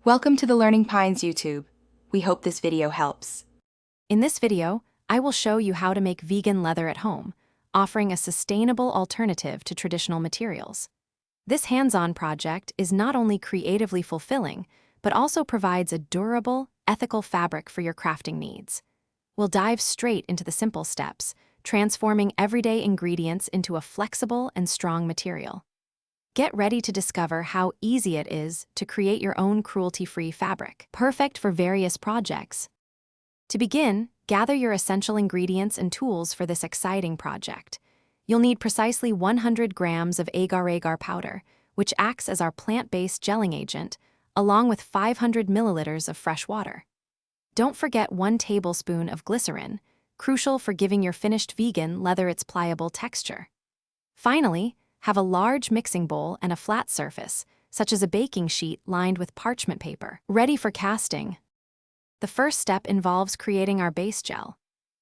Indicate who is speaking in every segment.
Speaker 1: Welcome to the Learning Pines YouTube. We hope this video helps.
Speaker 2: In this video, I will show you how to make vegan leather at home, offering a sustainable alternative to traditional materials. This hands-on project is not only creatively fulfilling, but also provides a durable, ethical fabric for your crafting needs. We'll dive straight into the simple steps, transforming everyday ingredients into a flexible and strong material. Get ready to discover how easy it is to create your own cruelty-free fabric, perfect for various projects. To begin, gather your essential ingredients and tools for this exciting project. You'll need precisely 100 grams of agar-agar powder, which acts as our plant-based gelling agent, along with 500 milliliters of fresh water. Don't forget 1 tablespoon of glycerin, crucial for giving your finished vegan leather its pliable texture. Finally, have a large mixing bowl and a flat surface, such as a baking sheet lined with parchment paper, ready for casting. The first step involves creating our base gel.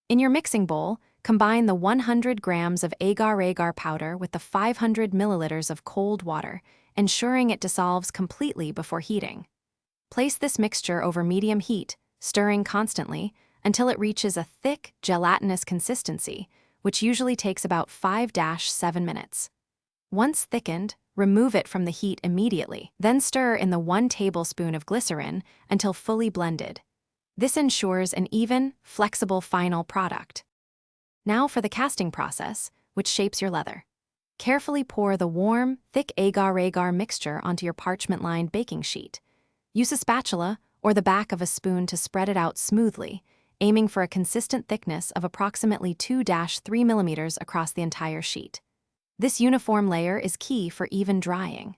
Speaker 2: In your mixing bowl, combine the 100 grams of agar-agar powder with the 500 milliliters of cold water, ensuring it dissolves completely before heating. Place this mixture over medium heat, stirring constantly, until it reaches a thick, gelatinous consistency, which usually takes about 5-7 minutes. Once thickened, remove it from the heat immediately, then stir in the 1 tablespoon of glycerin until fully blended. This ensures an even, flexible final product. Now for the casting process, which shapes your leather. Carefully pour the warm, thick agar-agar mixture onto your parchment-lined baking sheet. Use a spatula or the back of a spoon to spread it out smoothly, aiming for a consistent thickness of approximately 2-3 millimeters across the entire sheet. This uniform layer is key for even drying.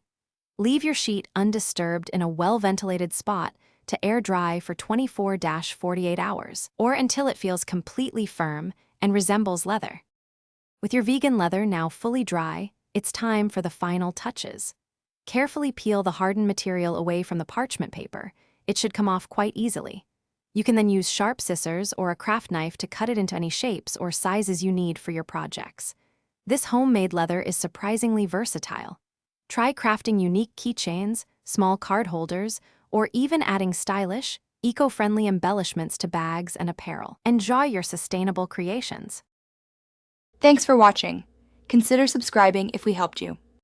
Speaker 2: Leave your sheet undisturbed in a well-ventilated spot to air dry for 24-48 hours, or until it feels completely firm and resembles leather. With your vegan leather now fully dry, it's time for the final touches. Carefully peel the hardened material away from the parchment paper. It should come off quite easily. You can then use sharp scissors or a craft knife to cut it into any shapes or sizes you need for your projects. This homemade leather is surprisingly versatile. Try crafting unique keychains, small card holders, or even adding stylish, eco-friendly embellishments to bags and apparel. Enjoy your sustainable creations.
Speaker 1: Thanks for watching. Consider subscribing if we helped you.